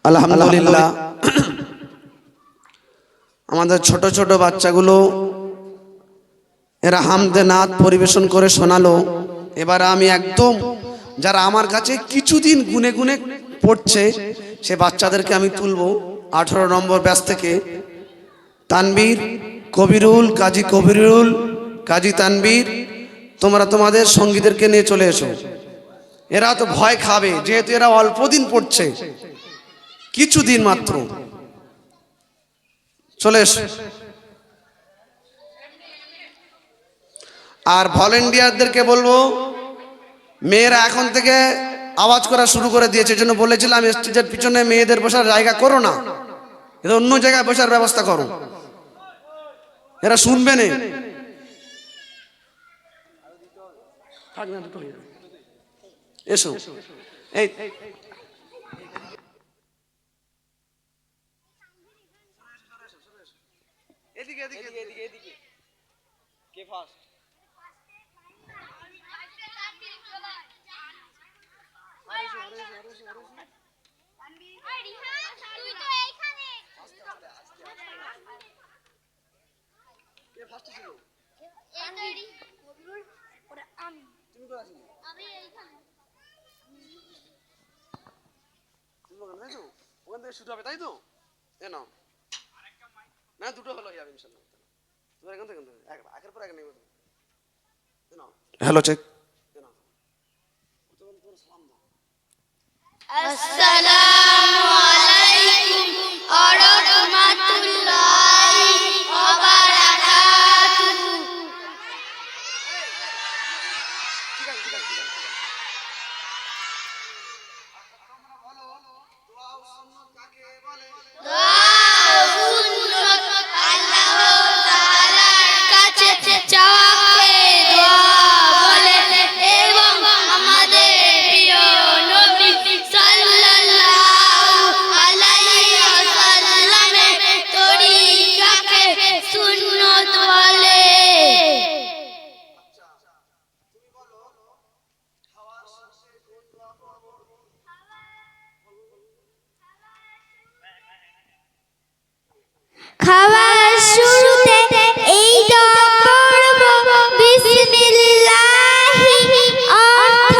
আলহামদুলিল্লাহ আমাদের ছোট ছোট বাচ্চাগুলো এরা হামদে নাত পরিবেশন করে শোনালো। এবার আমি একদম যারা আমার কাছে কিছুদিন গুনে গুনে পড়ছে সে বাচ্চাদেরকে আমি তুলবো 18 নম্বর ব্যাচ থেকে। তানবীর, কবিরুল, কাজী কবিরুল, কাজী তানবীর, তোমরা তোমাদের সঙ্গীদেরকে নিয়ে চলে এসো। এরা তো ভয় খাবে যেহেতু এরা অল্প দিন পড়ছে, কিছুদিন মাত্র। চলে এসো। আর ভলেন্টিয়ারদেরকে বলবো মেয়েরা এখন থেকে আওয়াজ করা শুরু করে দিয়েছে, জন্য বলেছিলাম স্টেজের পিছনে মেয়েদের বসার জায়গা করো না, এটা অন্য জায়গায় বসার ব্যবস্থা করো, এরা শুনবে না। এসো এই এদিকে এদিকে এদিকে এদিকে কে ফার্স্ট? ওখান থেকে শুরু হবে, তাই তো? না দুটো হলো যাবে ইনশাআল্লাহ। Hello check. আসসালামু আলাইকুম ওয়া রাহমাতুল্লাহি ওয়া বারাকাতুহু। খাওয়ার শুরুতে এই দোয়া পড়ব, বিসমিল্লাহি অর্থ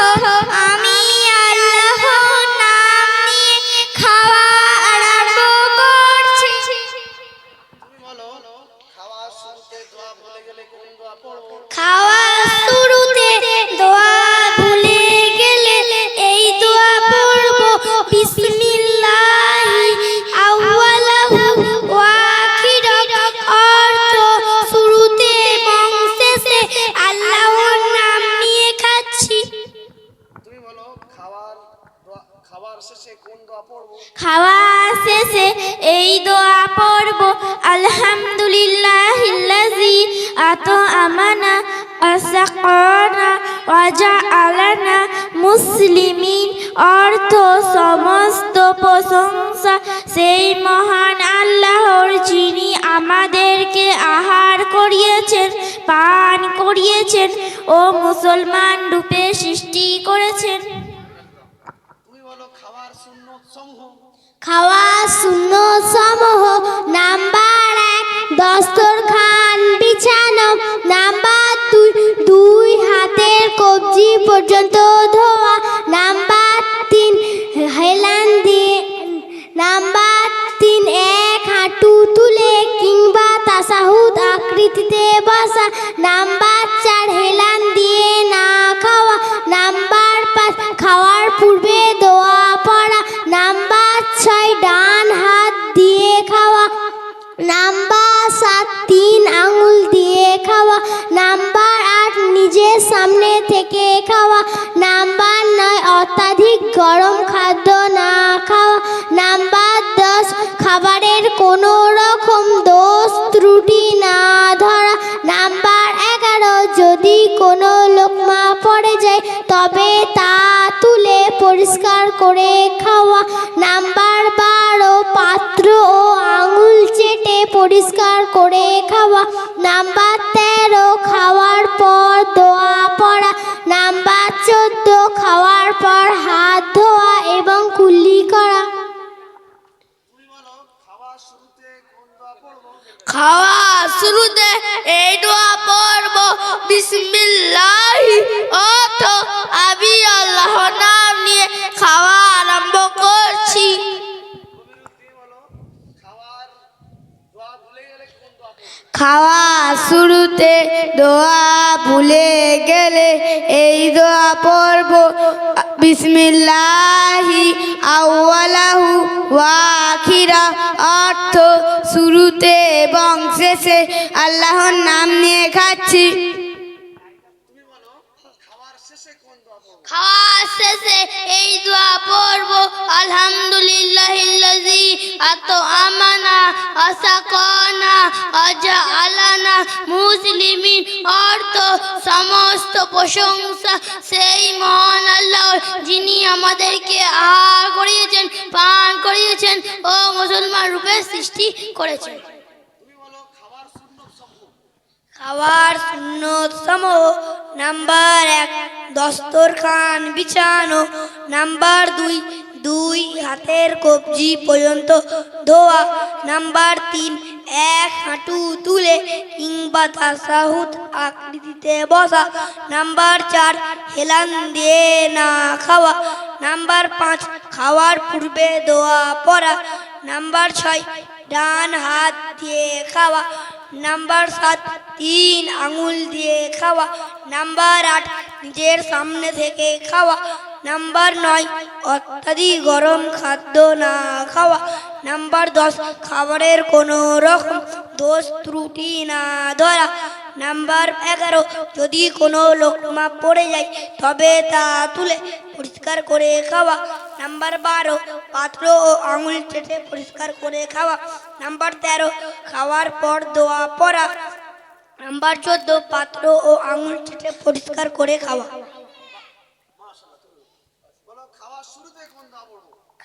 আমি আল্লাহর নাম নিয়ে খাওয়া আরম্ভ করছি। তুমি বলো খাওয়ার শুরুতে দোয়া ভুলে গেলে কোন দোয়া পড়ব? খাওয়ার শুরুতে দোয়া ভুলে গেলে এই দোয়া পড়ব, বিসমিল্লাহি আউয়ালাহু ওয়া শুরুতে এবং শেষে আল্লাহর নাম নিয়ে খাচ্ছি। তুমি বলো খাওয়ার শেষে কোন দোয়া পড়ব? খাওয়ার শেষে এই দোয়া পড়ব, আলহামদুলিল্লাহিল্লাযী আত'আমানা ওয়াসাকানা ওয়া জাআলানা মুসলিমিন। অর্থ সমস্ত প্রশংসা সেই মহান আল্লাহর, যিনি আমাদেরকে আহার করিয়েছেন, পান করিয়েছেন ও মুসলমান রূপে সৃষ্টি করেছেন। তুমি বলো খাওয়ার সুন্নত সমূহ। খাওয়ার সুন্নত সমূহ: নাম্বার 1 দস্তরখান বিছানো, নাম্বার 2 দুই হাতের কবজি পর্যন্ত ধোয়া, নাম্বার 3 হেলান দিয়ে, নাম্বার 3 এক হাঁটু তুলে কিংবা তাশাহুদ আকৃতিতে বসা, নাম্বার 4 হেলান দিয়ে না খাওয়া, নাম্বার 5 খাওয়ার পূর্বে দোয়া পড়া, নাম্বার 6 ডান হাত দিয়ে খাওয়া, নাম্বার 7 3 আঙ্গুল দিয়ে খাওয়া, নাম্বার 8 নিজের সামনে থেকে খাওয়া, নাম্বার 9 অত্যাধিক গরম খাদ্য না খাওয়া, নাম্বার 10 খাবারের কোনো রকম দোষ ত্রুটি না ধরা, নাম্বার 11 যদি কোনো লোকমা পড়ে যায় তবে তা তুলে পরিষ্কার করে খাওয়া, নাম্বার 12 পাত্র ও আঙুল চেটে পরিষ্কার করে খাওয়া, নাম্বার 13 খাওয়ার পর দোয়া পড়া, নাম্বার 14 খাওয়ার পর হাত ধোয়া এবং কুল্লি করা। খাওয়া শুরুতে এই দোয়া পড়ব, বিসমিল্লাহি, অর্থ আমি আল্লাহর নাম নিয়ে খাওয়া আরম্ভ করছি। খাওয়া শুরুতে দোয়া ভুলে গেলে এই দোয়া পড়ব, বিসমিল্লাহি আউয়ালাহু ওয়া আখিরা, অর্থ শুরুতে এবং শেষে আল্লাহর নাম নিয়ে খাচ্ছি। খাওয়ার শেষে এই দোয়া পড়ব, আলহামদুলিল্লাহিল্লাযী আত'আমানা ওয়াসাকানা ওয়াজআলানা মুসলিমিন, অর্থ সমস্ত প্রশংসা সেই মহান আল্লাহর যিনি আমাদেরকে আহার করিয়েছেন, পান করিয়েছেন ও মুসলমান রূপে সৃষ্টি করেছেন। খাওয়ার সুন্নত সমূহ: নাম্বার 1, দস্তরখান বিছানো। নাম্বার 2, দুই হাতের কবজি পর্যন্ত ধোয়া। নাম্বার 3, এক হাঁটু তুলে কিংবা তাশাহুদ আকৃতিতে বসা। নাম্বার 4, হেলান দিয়ে না খাওয়া। নাম্বার 5, খাওয়ার পূর্বে দোয়া পড়া। নাম্বার 6, ডান হাত দিয়ে খাওয়া। নাম্বার 7, 3 আঙুল দিয়ে খাওয়া। নাম্বার 8, নিজের সামনে থেকে খাওয়া। নাম্বার 9, অত্যাধিক গরম খাদ্য না খাওয়া। নাম্বার 10, খাবারের কোনো রকম দোষ ত্রুটি না ধরা। নাম্বার 11, যদি কোনো লোকমা পড়ে যায় তবে তা তুলে পরিষ্কার করে খাওয়া। নাম্বার 12, পাত্র ও আঙুল চেটে পরিষ্কার করে খাওয়া। নাম্বার 13, খাওয়ার পর দোয়া পড়া। নাম্বার 14, পাত্র ও আঙুল চেটে পরিষ্কার করে খাওয়া।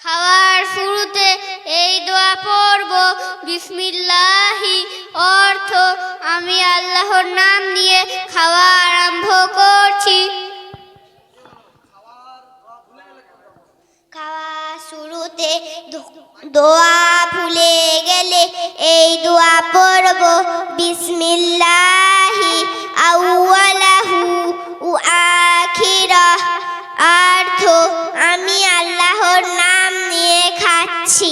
খাওয়ার শুরুতে এই দোয়া পড়ব, বিসমিল্লাহি, অর্থ আমি আল্লাহর নাম নিয়ে খাওয়া আরম্ভ করছি। খাওয়া শুরুতে দোয়া ভুলে গেলে এই দোয়া পড়ব, বিসমিল্লাহি আউয়ালাহু ওয়া আখিরা, অর্থ আমি আল্লাহর নাম নিয়ে খাচ্ছি।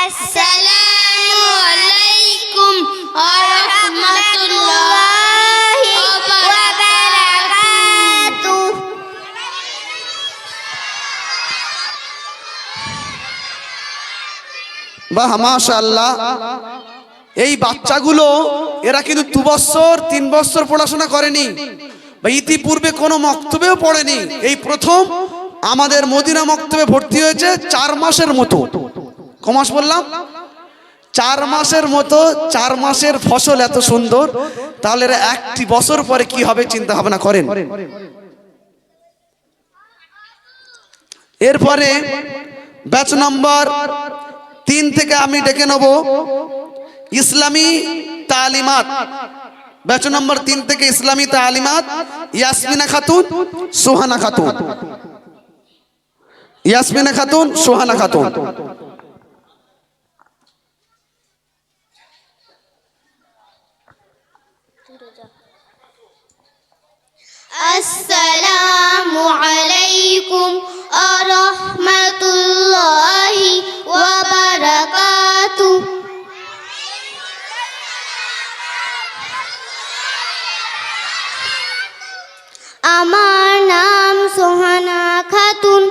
আসসালামু আলাইকুম ওয়া রাহমাতুল্লাহি ওয়া বারাকাতুহু। বাহ, মাশাআল্লাহ। এই বাচ্চাগুলো এরা কিন্তু 2 বছর 3 বছর পড়াশোনা করেনি বা ইতিপূর্বে কোনো মক্তবেও পড়েনি। এই প্রথম আমাদের মদিনা মক্তবে ভর্তি হয়েছে 4 মাসের মতো। ক মাস বললাম? 4 মাসের মতো। 4 মাসের ফসল এত সুন্দর, তাহলে এরা 1 বছর পরে কি হবে চিন্তা ভাবনা করেন। এরপরে ব্যাচ নাম্বার 3 থেকে আমি ডেকে নেব ইসলামী তালিমাত। ব্যাচ নম্বর 3 থেকে ইসলামী তালিমাত, ইয়াসমিনা খাতুন, সুহানা খাতুন। ইয়াসমিনা খাতুন, সুহানা খাতুন। আসসালামু আলাইকুম ওয়া রাহমাতুল্লাহি ওয়া বারাকাতুহু। আমার নাম সোহানা খাতুন।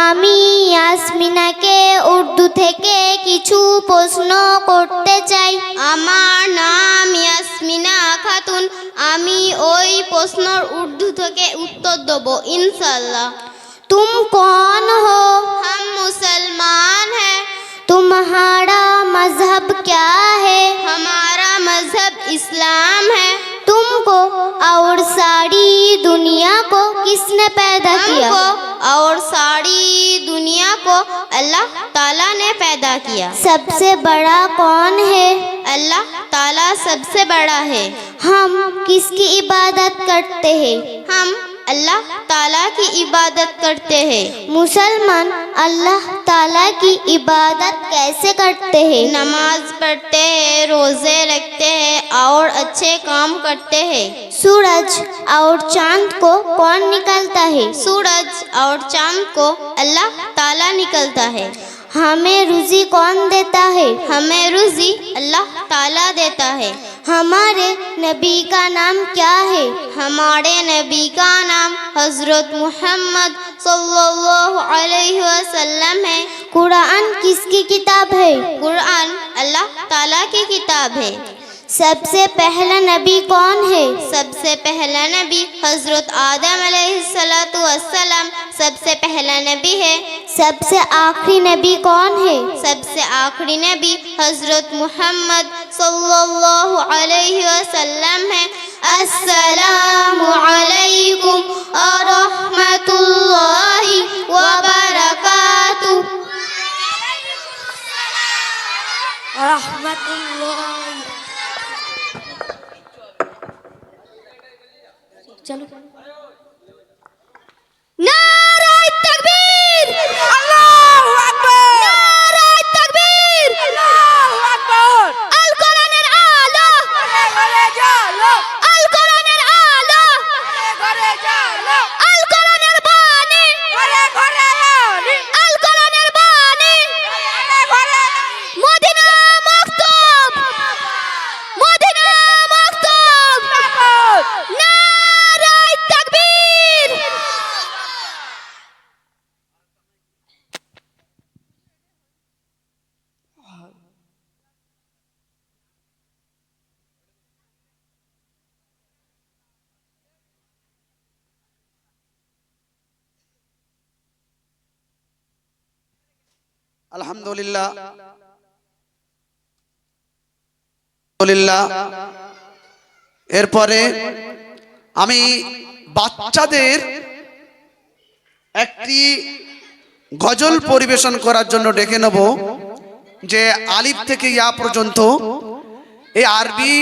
আমি ইয়াসমিনাকে উর্দু থেকে কিছু প্রশ্ন করতে চাই। আমার নাম ইয়াসমিনা খাতুন। আমি ওই প্রশ্নের উর্দু থেকে উত্তর দেব ইনশাআল্লাহ। तुम कौन हो? हम मुसलमान हैं। तुम्हारा मजहब क्या है? हमारा मजहब इस्लाम है। तुमको और सारी दुनिया को किसने पैदा किया? और सारी दुनिया को अल्लाह ताला ने पैदा किया। सबसे बड़ा कौन है? अल्लाह ताला सबसे बड़ा है। हम किसकी इबादत करते हैं? हम अल्लाह ताला की इबादत करते हैं। मुसलमान अल्लाह ताला की इबादत कैसे करते हैं? नमाज पढ़ते हैं, रोजे रखते हैं और अच्छे काम करते हैं। सूरज और चांद को कौन निकलता है? सूरज और चांद को अल्लाह ताला निकलता है। हमें रुज़ी कौन देता है? हमें रुज़ी अल्लाह ताला देता है। हमारे नबी का नाम क्या है? हमारे नबी का नाम हज़रत मोहम्मद सल्लल्लाहु अलैहि वसल्लम है। कुरान किसकी किताब है? कुरान अल्लाह ताला की किताब है। सबसे पहला नबी कौन है? सबसे पहला नबी हज़रत आदम अलैहिस्सलातु वस्सलाम सबसे पहला नबी है। सबसे आखिरी नबी कौन है? सबसे आखिरी नबी हज़रत मोहम्मद सल्लल्लाहु अलैहि वसल्लम है। अस्सलामु अलैकुम व रहमतुल्लाहि व बरकातुहू। रहमतुल्लाह। चलो नारे तकबीर, अल्लाहु আকবার, नारे तकबीर, अल्लाहु আকবার। আল কোরআনের আলো ঘরে ঘরে জ্বালো, আল কোরআনের আলো ঘরে ঘরে জ্বালো, আল কোরআনের বাণী ঘরে ঘরে আনি, আল কোরআনের বাণী ঘরে ঘরে মদিনা মক্তব, মদিনা মক্তব। নারে তাকবীর। আলহামদুলিল্লাহ আলহামদুলিল্লাহ। এরপরে আমি বাচ্চাদের একটি গজল পরিবেশন করার জন্য ডেকে নেব, যে আলিফ থেকে ইয়া পর্যন্ত এই আরবি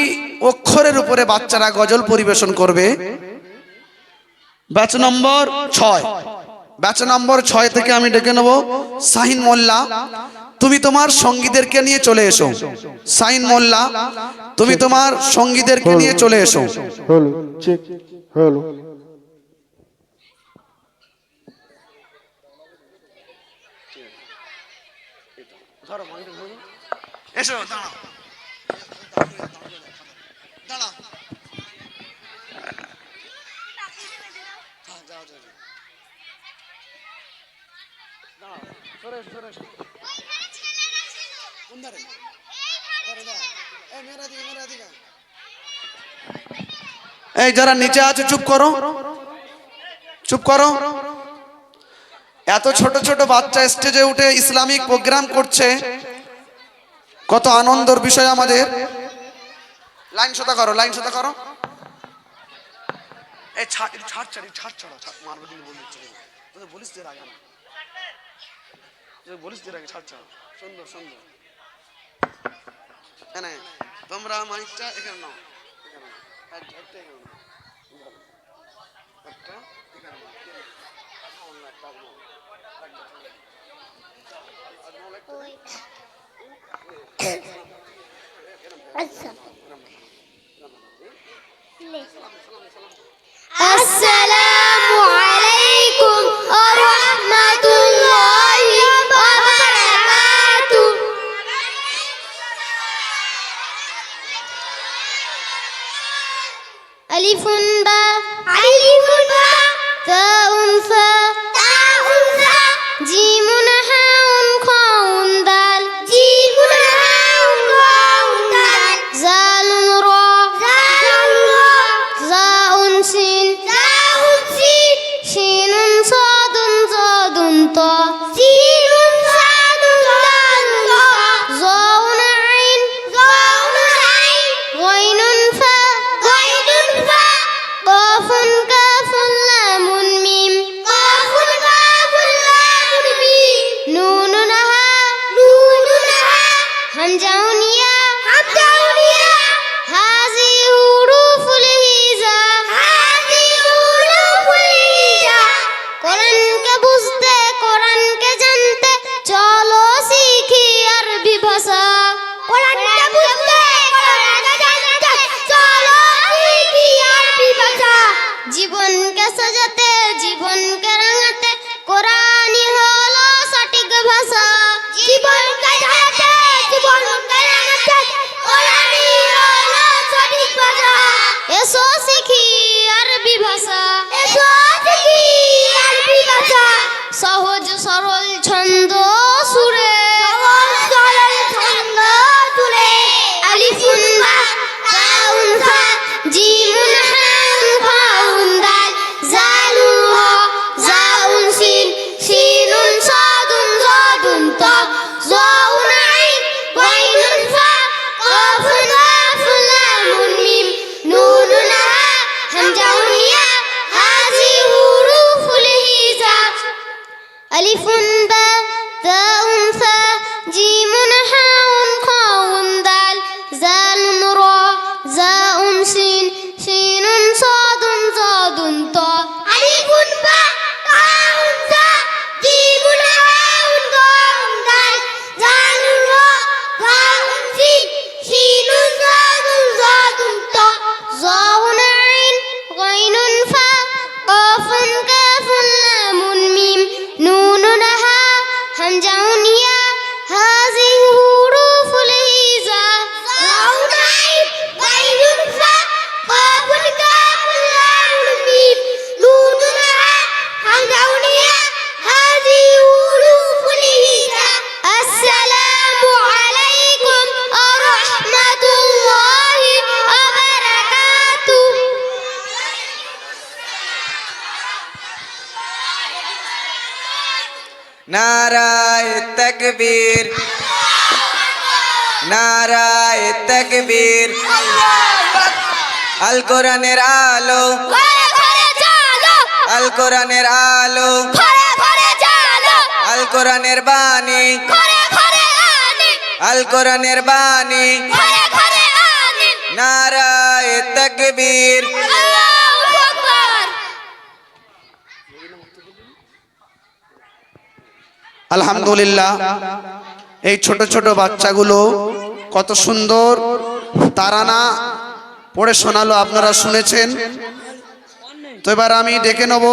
অক্ষরের উপরে বাচ্চারা গজল পরিবেশন করবে। ব্যাচ নম্বর 6, ব্যাচ নম্বর 6 থেকে আমি ডেকে নেব শাহিন মোল্লা। তুমি তোমার সঙ্গীদেরকে নিয়ে চলে এসো। শাহিন মোল্লা, তুমি তোমার সঙ্গীদেরকে নিয়ে চলে এসো। Hello, check, hello. এসো, দাঁড়াও দাঁড়াও। এই যারা নিচে আছে চুপ করো, চুপ করো। এত ছোট ছোট বাচ্চা স্টেজে উঠে ইসলামিক প্রোগ্রাম করছে, কত আনন্দের বিষয় আমাদের। লাইন সোজা করো, লাইন সোজা করো। এই ছাড় ছাড় ছাড় ছাড় ছাড়ো, মারবে কিন্তু বলছি, তোদের বলিস যে আগে না, বলিস যে আগে ছাড় ছাড়ো। সুন্দর সুন্দর। এখানে তোমরা মাইকটা এখানে নাও, এখানে একটা এখানে নাও, একটা এখানে নাও, अस्सलामु अलैकुम व रहमतुल्लाहि व बरकातुहू। अलिफुन बा, अलिफुन बा, ताउन फा, ताउन फा, जीमुन हाउन खाउन दाल, जीमुन हाउन खाउन दाल, जालुन रा, जालुन रा, जाउन सिन, जाउन सिन, शीनुन सादुन सादुन ता, शीनुन सादुन दाल ता, जाउन आइन, जाउन आइन, गाइनुन फा, गाइनुन फा, الجونية هذه حروف الهجاء صاد عين غين فاء قاف كاف لام ميم نون هاء الجونية هذه حروف الهجاء السلام عليكم ورحمة الله وبركاته. নারায়ে তাকবীর, নারায়ে তাকবীর। আল কোরআনের আলো, ঘরে ঘরে জালো, আল কোরআনের আলো, ঘরে ঘরে জালো, আল কোরআনের বাণী, ঘরে ঘরে আনি, আল কোরআনের বাণী। ঘরে ঘরে আনি। নারায়ে তাকবীর। আল্লাহু আকবার। আলহামদুলিল্লাহ, এই ছোট ছোট বাচ্চাগুলো কত সুন্দর তারানা পড়ে শোনালো, আপনারা শুনেছেন। তো এবার আমি ডেকে নেব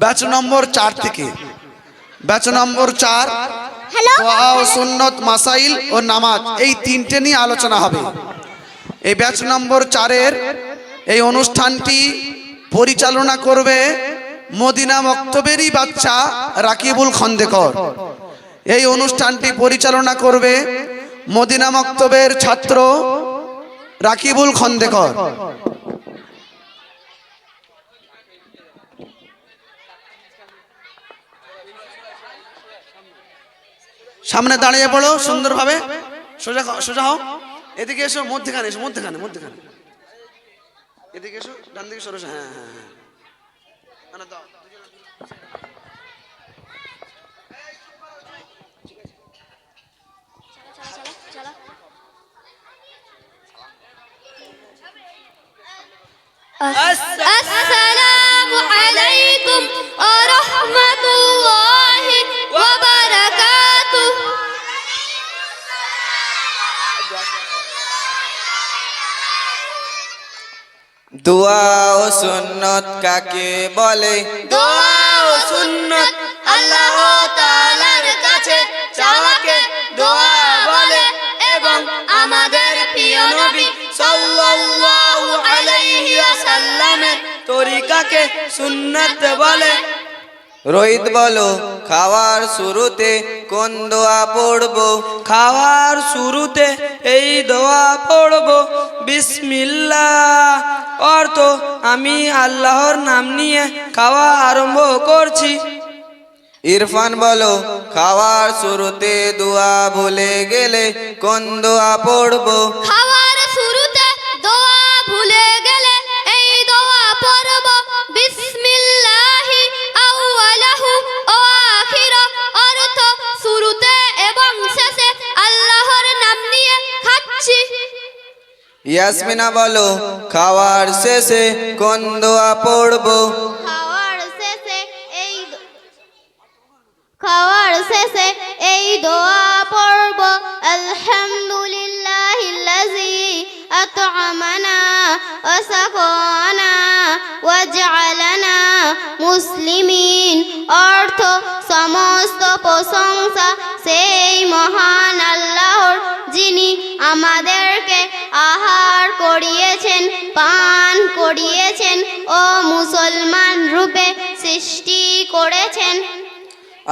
ব্যাচ নম্বর 4 থেকে। ব্যাচ নম্বর 4 দোয়া ও সুন্নত, মাসাইল ও নামাজ, এই তিনটে নিয়ে আলোচনা হবে। এই ব্যাচ নম্বর 4-এর এই অনুষ্ঠানটি পরিচালনা করবে মদিনা মক্তবেরই বাচ্চা রাকিবুল খন্দেকর। এই অনুষ্ঠানটি পরিচালনা করবে মদিনা মক্তবের ছাত্র রাকিবুল খন্দেকর। সামনে দাঁড়িয়ে পড়ো সুন্দরভাবে, সোজা সোজা হও, এদিকে এসো, মধ্যখানে এসো, মধ্যখানে মধ্যখানে, এদিকে এসো, ডান দিকে সরো। হ্যাঁ হ্যাঁ হ্যাঁ, মানে দাও। السلام عليكم ورحمة الله وبركاته. দোয়া ও সুন্নত কাকে বলে? দোয়া ও সুন্নত আল্লাহ তাআলার কাছে চাওয়াকে দোয়া বলে এবং আমাদের প্রিয় নবী সাল্লাল্লাহু আলাইহি ওয়াসাল্লামের তরিকাকে সুন্নাত বলে। রোহিত বলো, খাওয়ার শুরুতে কোন দোয়া পড়বো? খাওয়ার শুরুতে এই দোয়া পড়বো, বিসমিল্লাহ। অর্থ আমি আল্লাহর নাম নিয়ে খাওয়া আরম্ভ করছি। ইরফান বলো, খাওয়ার শুরুতে দোয়া ভুলে গেলে কোন দোয়া পড়বো? খাওয়ার শুরুতে দোয়া ভুলে গেলে এই দোয়া পড়ব, বিসমিল্লাহি আউয়ালাহু ওয়া আখিরা। অর্থ শুরুতে এবং শেষে আল্লাহর নাম নিয়ে খাচ্ছি। ইয়াসমিনা বলো, খাওয়ার শেষে কোন দোয়া পড়বো? খাওয়ার শেষে এই দোয়া পড়ব, আলহামদুলিল্লাহিল্লাযী আত'আমানা ওয়া সাকানা ওয়া জা'আলানা মুসলিমিন। অর্থ সমস্ত প্রশংসা সেই মহান আল্লাহর, যিনি আমাদেরকে আহার করিয়েছেন, পান করিয়েছেন ও মুসলমান রূপে সৃষ্টি করেছেন।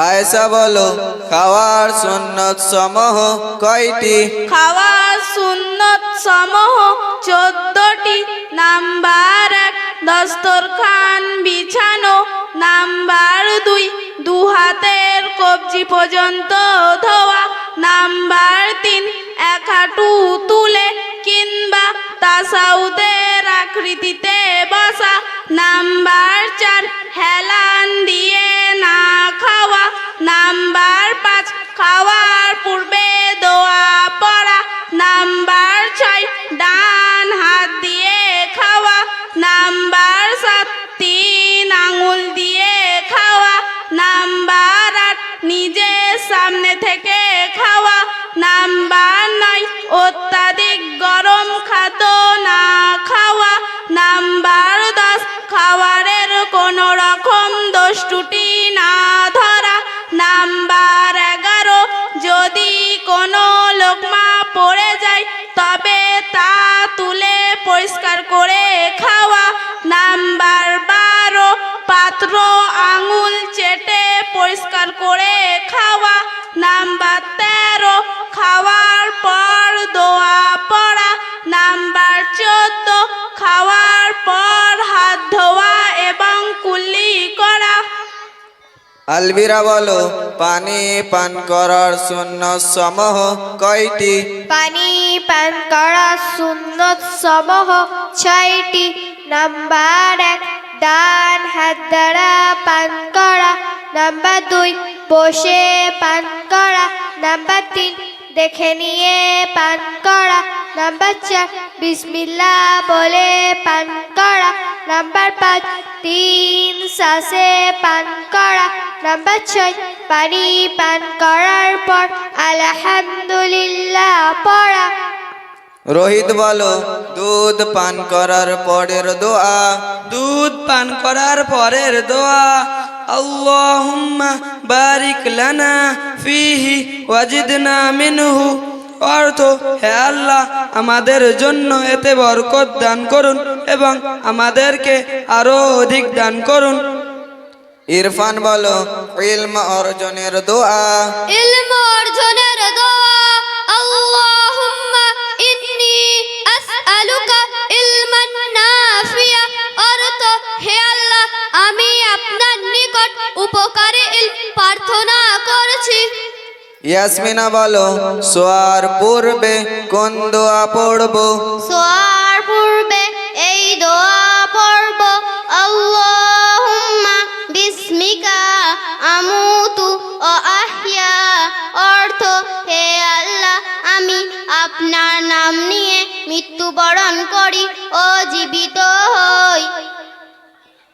আয়েশা বলো, খাওয়ার সুন্নত সমূহ কয়টি? খাওয়ার সুন্নত সমূহ 14টি। নাম্বার 1 দস্তরখান বিছানো। নাম্বার 2 দু হাতের কবজি পর্যন্ত ধোয়া। নাম্বার 3 এক হাঁটু তুলে কিংবা তাসাউদের আকৃতিতে বসা। নাম্বার 4 হেলান দিয়ে না খাওয়া। নাম্বার 5 খাওয়ার পূর্বে দোয়া পড়া। নাম্বার 6 ডান হাত দিয়ে খাওয়া। নাম্বার 7 3 আঙুল দিয়ে খাওয়া। নাম্বার 8 নিজের সামনে থেকে খাওয়া। নাম্বার 9 অত্যাধিক গরম খাদ্য না খাওয়া। নাম্বার 10 খাওয়ারের কোনো রকম দোষ ত্রুটি না ধরা। নাম্বার করে খাওয়া। নাম্বার 13 খাওয়ার পর দোয়া পড়া। নাম্বার 14 খাওয়ার পর হাত ধোয়া এবং কুল্লি করা। আলবিরা বলো পানি পান করার সুন্নত সমূহ কয়টি? পানি পান করা সুন্নত সমূহ 6টি। নাম্বার 1 ডান হাত দ্বারা পান করা। নাম্বার 2 বসে পান করা। নাম্বার 3 দেখে নিয়ে পান করা। নাম্বার 4 বিসমিল্লাহ বলে পান করা। নাম্বার 5 3 শ্বাসে পান করা। নাম্বার 6 পানি পান করার পর আলহামদুলিল্লাহ পড়া। রোহিত বলো দুধ পান করার পরের দোয়া। দুধ পান করার পরের দোয়া আল্লাহুম্মা বারিক লানা ফিহি ওয়াজিদনা মিনহু। অর্থ, হে আল্লাহ আমাদের জন্য এতে বরকত দান করুন এবং আমাদেরকে আরো অধিক দান করুন। ইরফান বলো ইলম অর্জনের দোয়া। ইলম অর্জনের দোয়া আল্লাহুম্মা ইন্নী আসআলুকা ইলমান নাফিয়া। অর্থ, হে আল্লাহ আমি আপনার নিকট উপকারী ইলম প্রার্থনা করছি। ইয়াসমিনা বলো শোয়ার পূর্বে কোন দোয়া পড়বো? শোয়ার পূর্বে এই দোয়া পড়ব, আল্লাহুম্মা বিসমিকা আমুতু ও আহইয়া। অর্থ, হে আল্লাহ আমি আপনার নাম নিয়ে মৃত্যুবরণ করি ও জীবিত হই।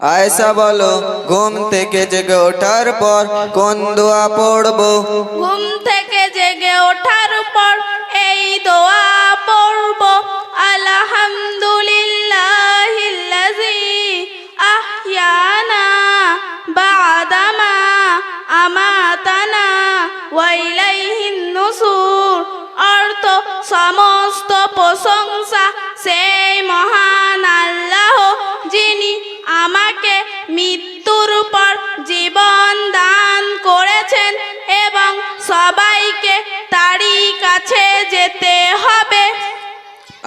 আয়েশা বলো ঘুম থেকে জেগে ওঠার পর কোন দোয়া পড়বো? ঘুম থেকে জেগে ওঠার পর এই দোয়া পড়ব, আলহামদুলিল্লাহিল্লাযী আহইয়ানা বা'দামা আমাতানা ওয়া ইলাইহিন নুশুর। অর্থ, সমস্ত প্রশংসা সেই মহান আল্লাহ যিনি আমাকে মৃত্যুর পর জীবন দান করেছেন এবং সবাইকে তারই কাছে যেতে হবে।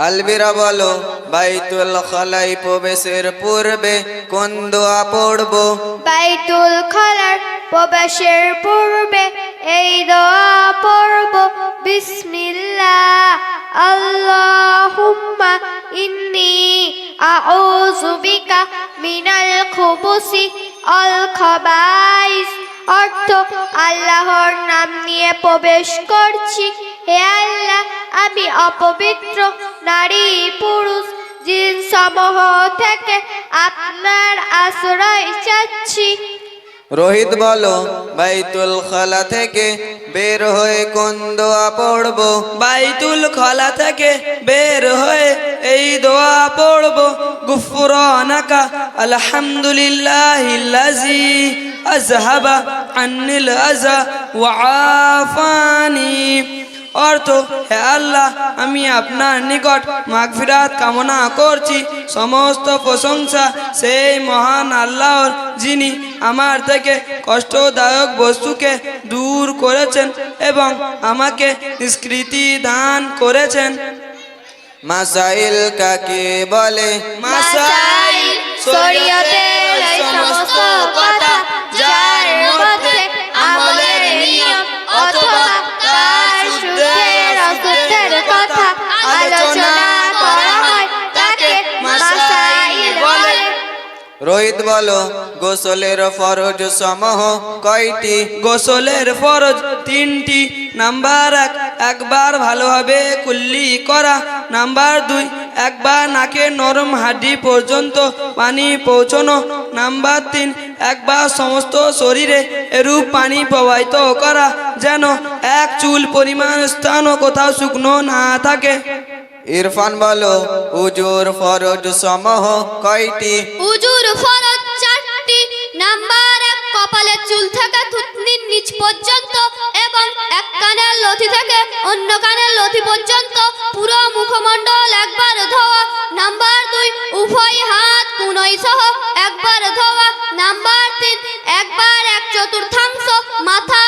আলবিরা বলো বাইতুল খালাই প্রবেশের পূর্বে কোন দোয়া পড়বো? বাইতুল খালার প্রবেশের পূর্বে এই দোয়া পড়ব, বিসমিল্লাহ আল্লাহুম্মা ইন্নী আউযু বিকা মিনাল খুবুসি আল খাবাইস। অর্থ, আল্লাহর নাম নিয়ে প্রবেশ করছি, হে আল্লাহ আমি অপবিত্র নারী পুরুষ জিন সমূহ থেকে আপনার আশ্রয় চাচ্ছি। রোহিত বলো বাইতুল খালা থেকে বের হয়ে কোন দোয়া পড়বো? বাইতুল খালা থেকে বের হয়ে এই দোয়া পড়ব, গুফরানাকা আলহামদুলিল্লাহিল্লাযী আযহাবা আন্নিল আযা ওয়া আফানি। অর্থ, হে আল্লাহ আমি আপনার নিকট মাগফিরাত কামনা করছি। সমস্ত প্রশংসা সেই মহান আল্লাহর যিনি আমার থেকে কষ্টদায়ক বস্তুকে দূর করেছেন এবং আমাকে নিষ্কৃতি দান করেছেন। মাসাইল কাকে বলে? মাসাইল শরীয়তের এই সমস্ত কথা যার মধ্যে আমলের নিয়ম অথবা তার শুদ্ধের অশুদ্ধের কথা আলোচনা করা হয় তাকে মাসাইল বলে। রোহিত বলো গোসলের ফরজ সমূহ কয়টি? গোসলের ফরজ 3টি। নাম্বার 1 একবার ভালোভাবে কুল্লি করা। নাম্বার 2 একবার নাকের নরম হাড্ডি পর্যন্ত পানি পৌঁছানো। নাম্বার 3 একবার সমস্ত শরীরে এরূপ পানি প্রবাহিত করা যেন এক চুল পরিমাণ স্থানও কোথাও শুকনো না থাকে। ইরফান বলো উজুর ফরজ সমূহ কয়টি? উজুর ফরজ 4টি। নাম্বার 1 কপালের চুল থেকে থুতনির নিচ পর্যন্ত এবং এক কানের লথি থেকে অন্য কানের লথি পর্যন্ত পুরো মুখমণ্ডল একবার ধোয়া। নাম্বার 2 উভয় হাত কুনই সহ একবার ধোয়া। নাম্বার 3 একবার 1/4 মাথা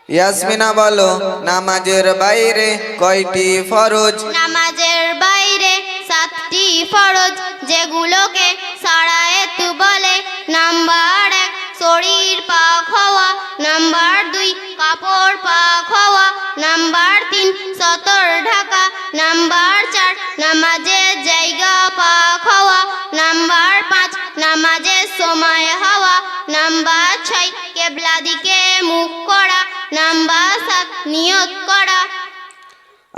ইয়াসমিনা বলো নামাজের বাইরে কয়টি ফরজ? নামাজের বাইরে 7টি ফরজ যেগুলোকে সারায়েত বলে। নাম্বার 1 শরীর পাক হওয়া, নাম্বার 2 কাপড় পাক হওয়া, নাম্বার 3 সতর ঢাকা, নাম্বার 4 নামাজের জায়গা পাক হওয়া, নাম্বার 5 নামাজের সময় হওয়া, নাম্বার 6 কিবলা দিকে মুখ করা, নাম্বার 7 নিয়ত করা।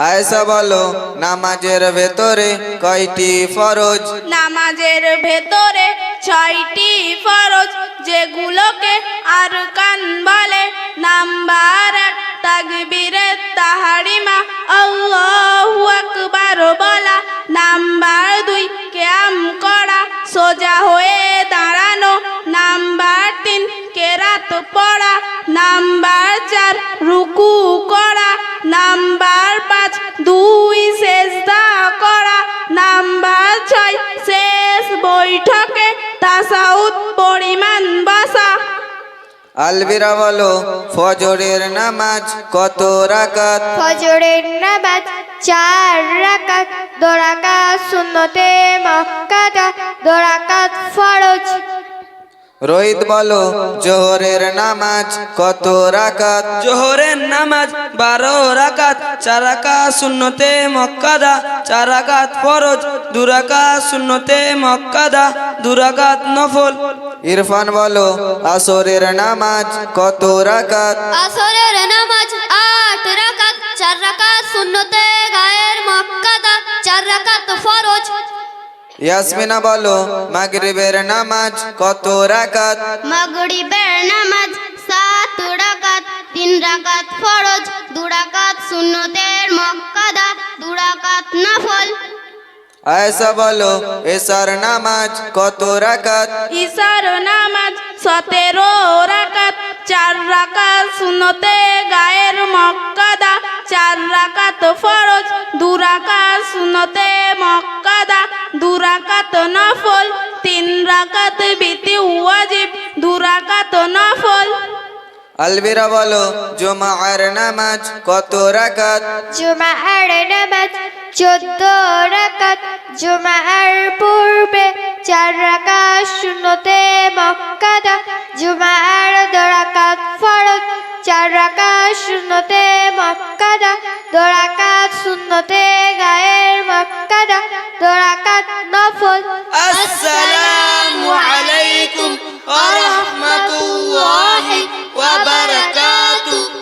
আয়েশা বলো নামাজের ভেতরে কয়টি ফরজ? নামাজের ভেতরে 6টি ফরজ যেগুলোকে আরকান বলে। নাম্বার 1 তাকবীরে তাহরিমা আল্লাহু আকবার বলা, নাম্বার 2 কিয়াম করা সোজা হয়ে দাঁড়ানো, নাম্বার 3 কেরাত পড়া, নাম্বার 4 রুকু করা, নাম্বার 5 2 সেজদা করা, নাম্বার 6 শেষ বৈঠকে তাসাউদ পরিমাণ বসা। আলবিরা বলো ফজরের নামাজ কত রাকাত? ফজরের নামাজ 4 রাকাত, 2 রাকাত সুন্নতে মুআক্কাদা, 2 রাকাত ফরজ। রোহিত বলো জোহরের নামাজ কত রাকাত? জোহরের নামাজ 12 রাকাত, 4 রাকাত সুন্নতে মুআক্কাদা, 4 রাকাত ফরজ, 2 রাকাত সুন্নতে মুআক্কাদা, 2 রাকাত নফল। ইরফান বলো আসরের নামাজ কত রাকাত? আসরের নামাজ 8 রাকাত, 4 রাকাত সুন্নতে গায়ের মুআক্কাদা, 4 রাকাত ফরজ। ইয়াসমিনা বলো মাগরিবের নামাজ কত রাকাত? মাগরিবের নামাজ 7 রাকাত, 3 রাকাত ফরজ, 2 রাকাত সুন্নতের মুআক্কাদা, 2 রাকাত নফল। আয়েশা বলো এশার নামাজ কত রাকাত? ঈশার নামাজ 17 রাকাত, 4 রাকাত সুন্নতে গায়ের মুআক্কাদা, 4 রাকাত ফরজ, 2 রাকাত সুন্নতে মুআক্কাদা, 2 রাকাত নফল, 3 রাকাত বিতি ওয়াজিব, 2 রাকাত নফল। আলবিরা বলো জুমার নামাজ কত রাকাত? জুমার নামাজ 14 রাকাত, জুমার পূর্বে 4 রাকাত সুন্নতে মুআক্কাদা, জুমার 2 রাকাত ফরজ, 4 রাকাত সুন্নতে মুআক্কাদা, 2 রাকাত সুন্নতে গায়ের মুআক্কাদা, 2 রাকাত নফল। আসসালামু আলাইকুম ওয়া রাহমাতুল্লাহি ওয়া বারাকাতুহু।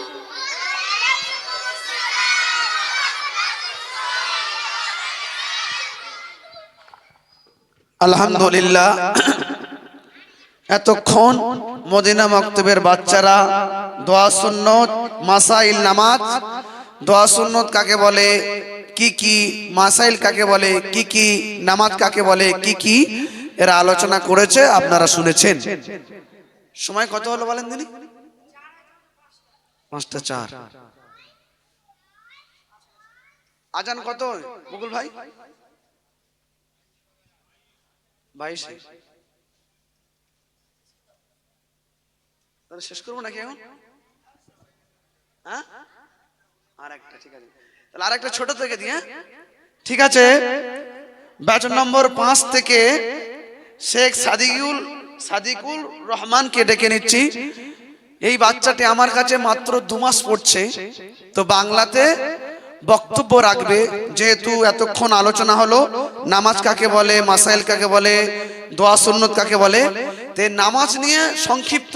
আলহামদুলিল্লাহ, এতক্ষণ মদিনা মক্তবের বাচ্চারা দোয়া সুন্নত, মাসাইল নামাজ, দোয়া সুন্নত কাকে বলে, কি কি মাসাইল কাকে বলে, কি কি নামাজ কাকে বলে, কি কি এরা আলোচনা করেছে, আপনারা শুনেছেন। সময় কত হলো বলেন দিনি? 5:04। আজান কত মুকুল ভাই? 22। তাহলে শেষ করবো নাকি এখন? হ্যাঁ, আর একটা, ঠিক আছে, তাহলে আর একটা ছোট থেকে দিয়ে, ঠিক আছে। ব্যাচ নম্বর 5 থেকে শেখ সাদিকুল রহমানকে ডেকে নিচ্ছি। এই বাচ্চাটি আমার কাছে মাত্র 2 মাস পড়ছে, তো বাংলাতে বক্তব্য রাখবে। যেহেতু এতক্ষণ আলোচনা হলো নামাজ কাকে বলে, মাসাইল কাকে বলে, দোয়া সুন্নত কাকে বলে, তো নামাজ নিয়ে সংক্ষিপ্ত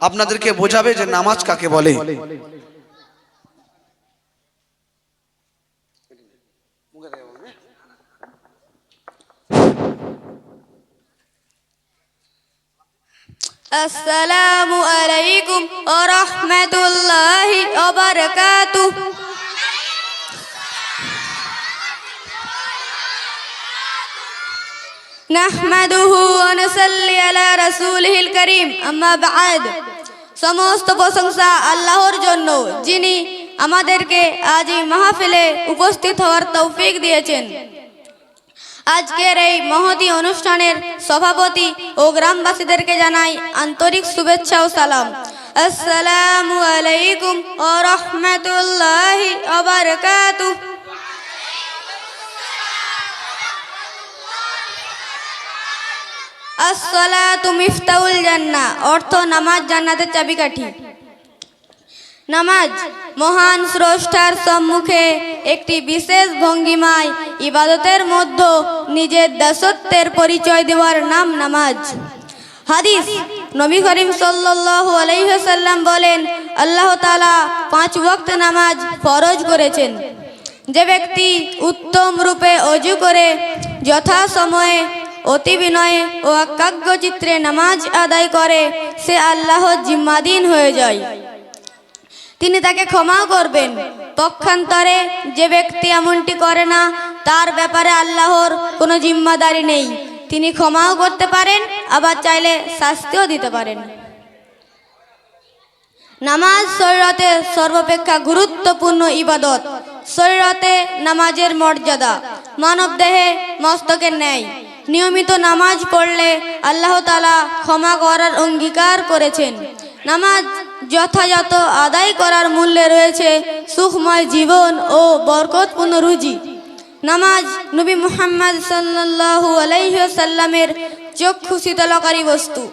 আপনাদেরকে বোঝাবে যে নামাজ কাকে বলে। আসসালামু আলাইকুম ওয়া রাহমাতুল্লাহি ওয়া বারাকাতুহু। নাহমাদুহু ওয়া নুসাল্লি আলা রাসূলিহিল কারীম, আম্মা বা'দ। সমস্ত প্রশংসা আল্লাহর জন্য, যিনি আমাদেরকে আজ এই মাহফিলে উপস্থিত হওয়ার তৌফিক দিয়েছেন। আজকের এই মহতী অনুষ্ঠানের সভাপতি ও গ্রামবাসীদেরকে জানাই আন্তরিক শুভেচ্ছা ও সালাম। আসসালামু আলাইকুম ওয়া রাহমাতুল্লাহি ওয়া বারাকাতুহু। আসসালাতু মিফতাহুল জান্নাহ, অর্থ নামাজ জান্নাতের চাবিকাঠি। নামাজ মহান স্রষ্টার সম্মুখে একটি বিশেষ ভঙ্গিমায় ইবাদতের মধ্যে নিজের দাসত্বের পরিচয় দেওয়ার নাম নামাজ। হাদিস, নবী করিম সাল্লাল্লাহু আলাইহি ওয়াসাল্লাম বলেন, আল্লাহ তাআলা 5 ওয়াক্ত নামাজ ফরজ করেছেন। যে ব্যক্তি উত্তম রূপে ওযু করে যথাসময়ে অতি বিনয়ে ও একাগ্রচিত্তে নামাজ আদায় করে, সে আল্লাহর জিম্মাধীন হয়ে যায়, তিনি তাকে ক্ষমা করবেন। পক্ষান্তরে যে ব্যক্তি এমনটি করে না, তার ব্যাপারে আল্লাহর কোনো জিম্মাদারি নেই। তিনি ক্ষমাও করতে পারেন, আবার চাইলে শাস্তিও দিতে পারেন। নামাজ শরীয়তে সর্বাপেক্ষা গুরুত্বপূর্ণ ইবাদত। শরীয়তে নামাজের মর্যাদা মানবদেহে মস্তকের ন্যায়। নিয়মিত নামাজ পড়লে আল্লাহ তাআলা ক্ষমা করার অঙ্গীকার করেছেন। নামাজ যথাযথ আদায় করার মূল্যে রয়েছে সুখময় জীবন ও বরকতপূর্ণ রুজি। নামাজ নবী মুহাম্মদ সাল্লাল্লাহু আলাইহি ওয়াসাল্লামের চক্ষু শীতলকারী বস্তু।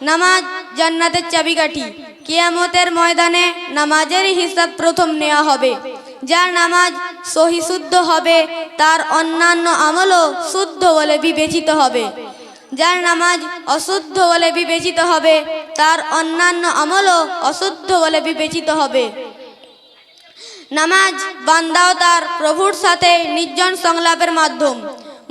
নামাজ জান্নাতের চাবিকাঠি। কিয়ামতের ময়দানে নামাজের হিসাব প্রথম নেওয়া হবে। যার নামাজ সহি শুদ্ধ হবে, তার অন্যান্য আমলও শুদ্ধ বলে বিবেচিত হবে। যার নামাজ অশুদ্ধ বলে বিবেচিত হবে, তার অন্যান্য আমলও অশুদ্ধ বলে বিবেচিত হবে। নামাজ বান্দা ও তার প্রভুর সাথে নির্জন সংলাপের মাধ্যম।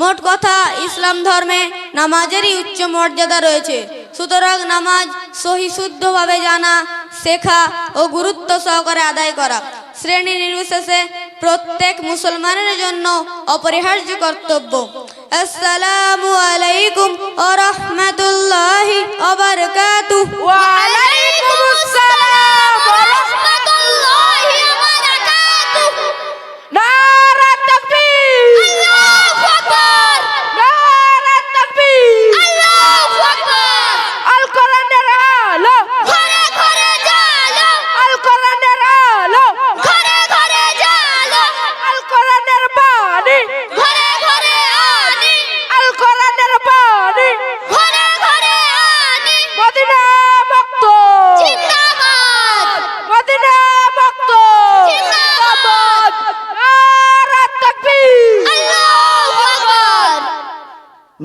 মোট কথা, ইসলাম ধর্মে নামাজেরই উচ্চ মর্যাদা রয়েছে। সুতরাং নামাজ সহি শুদ্ধভাবে জানা, শেখা ও গুরুত্ব সহকারে আদায় করা শ্রেণী নির্বিশেষে প্রত্যেক মুসলমানের জন্য অপরিহার্য কর্তব্য। আসসালামু আলাইকুম ওয়া রাহমাতুল্লাহি ওয়া বারাকাতুহু। ওয়া আলাইকুম আসসালাম ওয়া রাহমাতুল্লাহি ওয়া বারাকাতুহু। নারা তাকবীর, আল্লাহু আকবার। নারা তাকবীর, আল্লাহু আকবার। আল কোরআনের আলো ঘরে ঘরে জালো, আল কোরআনের আলো ঘরে ঘরে জালো, আল কোরআনের বাণী ঘরে ঘরে আনি, আল কোরআনের বাণী ঘরে ঘরে আনি। মদিনা মুক্ত জিন্দাবাদ, মদিনা মুক্ত জিন্দাবাদ। নারা তাকবীর, আল্লাহু আকবার।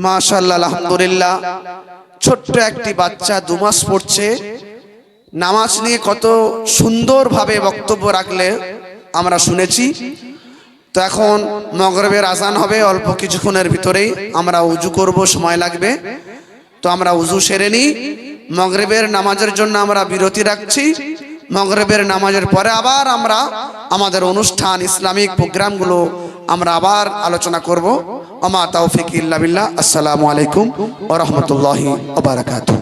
মাশাআল্লাহ, আলহামদুলিল্লাহ। ছোট্ট একটি বাচ্চা 2 মাস পড়ছে, নামাজ নিয়ে কত সুন্দরভাবে বক্তব্য রাখলে আমরা শুনেছি। তো এখন মাগরিবের আজান হবে অল্প কিছুক্ষণের ভিতরেই। আমরা উজু করব, সময় লাগবে। তো আমরা উজু সেরে নিই। মাগরিবের নামাজের জন্য আমরা বিরতি রাখছি। মাগরিবের নামাজের পরে আবার আমরা আমাদের অনুষ্ঠান, ইসলামিক প্রোগ্রামগুলো আমরা আবার আলোচনা করব। আমা তাওফিক ইল্লা বিল্লাহ। আসসালামু আলাইকুম ওয়া রাহমাতুল্লাহি ওয়া বারাকাতুহু।